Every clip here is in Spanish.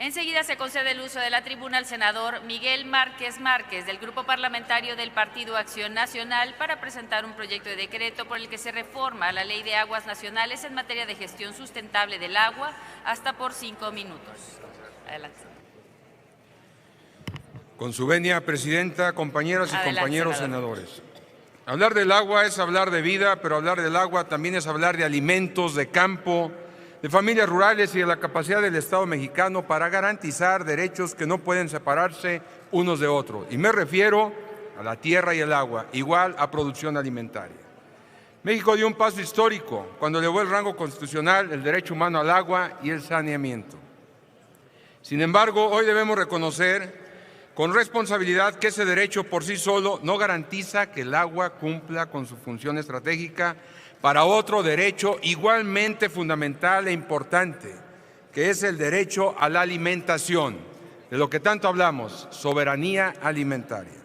Enseguida se concede el uso de la tribuna al senador Miguel Márquez Márquez, del Grupo Parlamentario del Partido Acción Nacional, para presentar un proyecto de decreto por el que se reforma la Ley de Aguas Nacionales en materia de gestión sustentable del agua, hasta por 5 minutos. Adelante. Con su venia, Presidenta, compañeras y Adelante, compañeros senador. senadores. Hablar del agua es hablar de vida, pero hablar del agua también es hablar de alimentos, de campo, de familias rurales y de la capacidad del Estado mexicano para garantizar derechos que no pueden separarse unos de otros. Y me refiero a la tierra y el agua, igual a producción alimentaria. México dio un paso histórico cuando elevó el rango constitucional el derecho humano al agua y el saneamiento. Sin embargo, hoy debemos reconocer con responsabilidad que ese derecho por sí solo no garantiza que el agua cumpla con su función estratégica para otro derecho igualmente fundamental e importante, que es el derecho a la alimentación, de lo que tanto hablamos, soberanía alimentaria.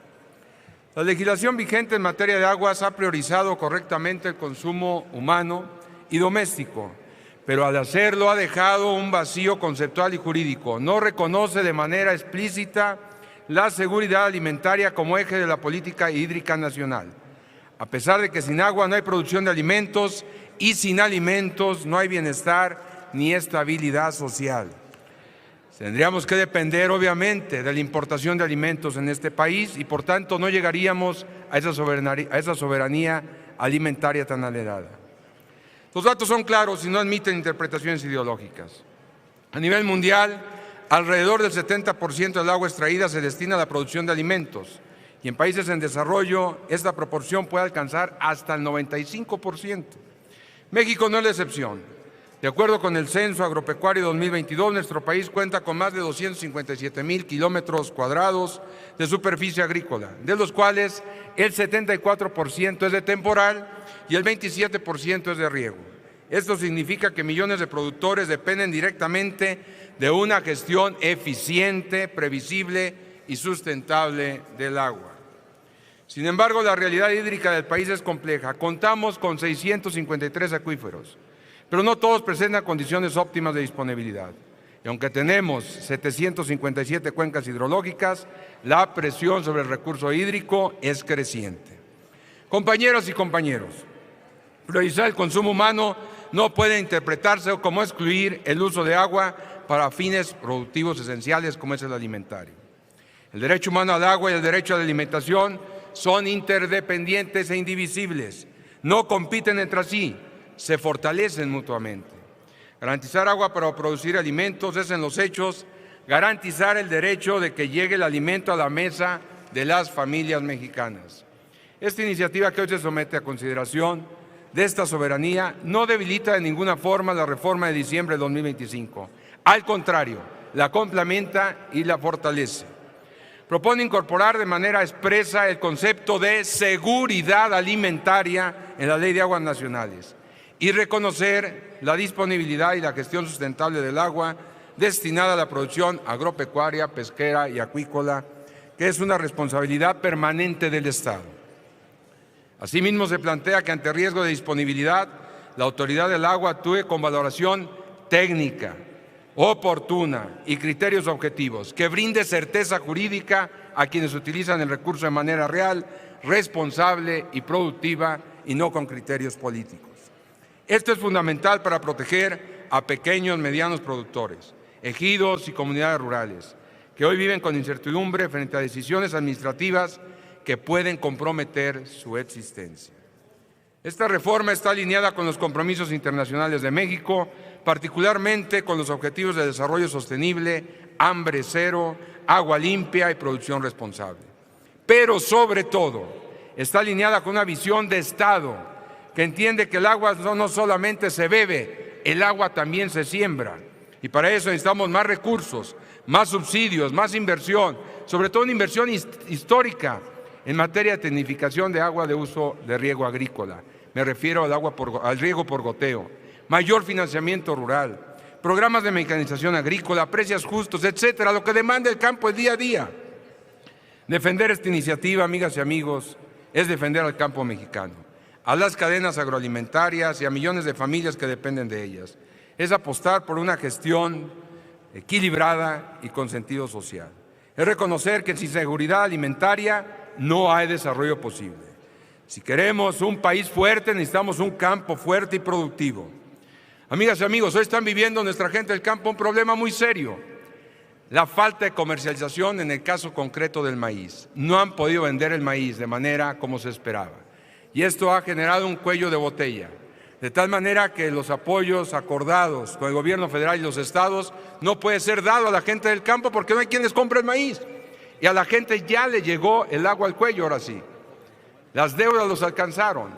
La legislación vigente en materia de aguas ha priorizado correctamente el consumo humano y doméstico, pero al hacerlo ha dejado un vacío conceptual y jurídico. No reconoce de manera explícita la seguridad alimentaria como eje de la política hídrica nacional. A pesar de que sin agua no hay producción de alimentos y sin alimentos no hay bienestar ni estabilidad social. Tendríamos que depender, obviamente, de la importación de alimentos en este país y, por tanto, no llegaríamos a esa soberanía alimentaria tan anhelada. Los datos son claros y no admiten interpretaciones ideológicas. A nivel mundial, alrededor del 70% del agua extraída se destina a la producción de alimentos. Y en países en desarrollo, esta proporción puede alcanzar hasta el 95%. México no es la excepción. De acuerdo con el Censo Agropecuario 2022, nuestro país cuenta con más de 257,000 kilómetros cuadrados de superficie agrícola, de los cuales el 74% es de temporal y el 27% es de riego. Esto significa que millones de productores dependen directamente de una gestión eficiente, previsible y sustentable del agua. Sin embargo, la realidad hídrica del país es compleja. Contamos con 653 acuíferos, pero no todos presentan condiciones óptimas de disponibilidad. Y aunque tenemos 757 cuencas hidrológicas, la presión sobre el recurso hídrico es creciente. Compañeras y compañeros, priorizar el consumo humano no puede interpretarse como excluir el uso de agua para fines productivos esenciales como es el alimentario. El derecho humano al agua y el derecho a la alimentación son interdependientes e indivisibles. No compiten entre sí, se fortalecen mutuamente. Garantizar agua para producir alimentos es en los hechos garantizar el derecho de que llegue el alimento a la mesa de las familias mexicanas. Esta iniciativa que hoy se somete a consideración de esta soberanía no debilita de ninguna forma la reforma de diciembre de 2025. Al contrario, la complementa y la fortalece. Propone incorporar de manera expresa el concepto de seguridad alimentaria en la Ley de Aguas Nacionales y reconocer la disponibilidad y la gestión sustentable del agua destinada a la producción agropecuaria, pesquera y acuícola, que es una responsabilidad permanente del Estado. Asimismo, se plantea que ante riesgo de disponibilidad, la Autoridad del Agua actúe con valoración técnica, oportuna y criterios objetivos, que brinde certeza jurídica a quienes utilizan el recurso de manera real, responsable y productiva y no con criterios políticos. Esto es fundamental para proteger a pequeños y medianos productores, ejidos y comunidades rurales, que hoy viven con incertidumbre frente a decisiones administrativas que pueden comprometer su existencia. Esta reforma está alineada con los compromisos internacionales de México, particularmente con los objetivos de desarrollo sostenible, hambre cero, agua limpia y producción responsable. Pero sobre todo, está alineada con una visión de Estado que entiende que el agua no solamente se bebe, el agua también se siembra. Y para eso necesitamos más recursos, más subsidios, más inversión, sobre todo una inversión histórica en materia de tecnificación de agua de uso de riego agrícola. Me refiero al riego por goteo, mayor financiamiento rural, programas de mecanización agrícola, precios justos, etcétera, lo que demanda el campo el día a día. Defender esta iniciativa, amigas y amigos, es defender al campo mexicano, a las cadenas agroalimentarias y a millones de familias que dependen de ellas. Es apostar por una gestión equilibrada y con sentido social. Es reconocer que sin seguridad alimentaria no hay desarrollo posible. Si queremos un país fuerte, necesitamos un campo fuerte y productivo. Amigas y amigos, hoy están viviendo nuestra gente del campo un problema muy serio: la falta de comercialización en el caso concreto del maíz. No han podido vender el maíz de manera como se esperaba. Y esto ha generado un cuello de botella, de tal manera que los apoyos acordados con el gobierno federal y los estados no puede ser dado a la gente del campo porque no hay quien les compre el maíz. Y a la gente ya le llegó el agua al cuello, ahora sí. Las deudas los alcanzaron.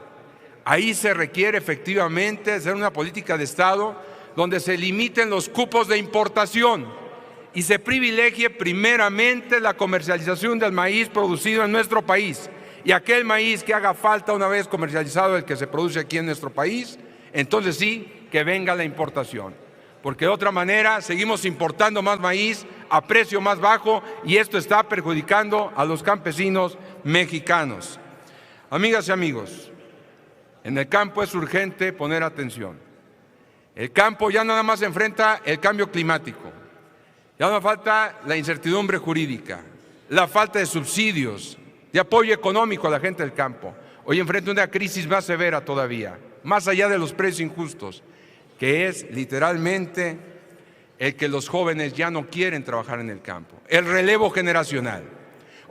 Ahí se requiere efectivamente hacer una política de Estado donde se limiten los cupos de importación y se privilegie primeramente la comercialización del maíz producido en nuestro país. Y aquel maíz que haga falta una vez comercializado, el que se produce aquí en nuestro país, entonces sí que venga la importación. Porque de otra manera seguimos importando más maíz a precio más bajo y esto está perjudicando a los campesinos mexicanos. Amigas y amigos, en el campo es urgente poner atención. El campo ya nada más enfrenta el cambio climático, ya no falta la incertidumbre jurídica, la falta de subsidios, de apoyo económico a la gente del campo. Hoy enfrenta una crisis más severa todavía, más allá de los precios injustos, que es literalmente el que los jóvenes ya no quieren trabajar en el campo, el relevo generacional.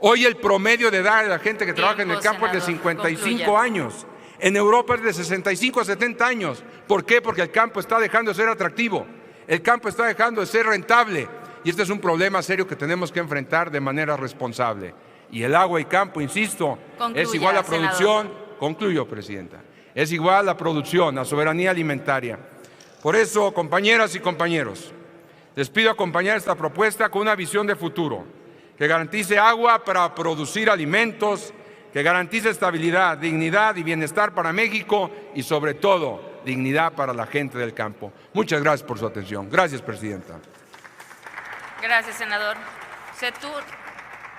Hoy el promedio de edad de la gente que trabaja en el campo es de 55 años. En Europa es de 65 a 70 años. ¿Por qué? Porque el campo está dejando de ser atractivo, el campo está dejando de ser rentable. Y este es un problema serio que tenemos que enfrentar de manera responsable. Y el agua y campo, insisto, es igual a producción. Senador. Concluyo, Presidenta. Es igual a producción, a soberanía alimentaria. Por eso, compañeras y compañeros, les pido acompañar esta propuesta con una visión de futuro, que garantice agua para producir alimentos, que garantice estabilidad, dignidad y bienestar para México y, sobre todo, dignidad para la gente del campo. Muchas gracias por su atención. Gracias, Presidenta. Gracias, senador.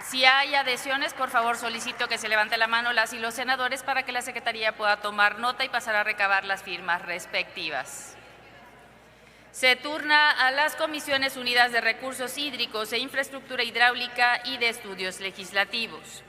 Si hay adhesiones, por favor solicito que se levante la mano las y los senadores para que la Secretaría pueda tomar nota y pasar a recabar las firmas respectivas. Se turna a las Comisiones Unidas de Recursos Hídricos e Infraestructura Hidráulica y de Estudios Legislativos.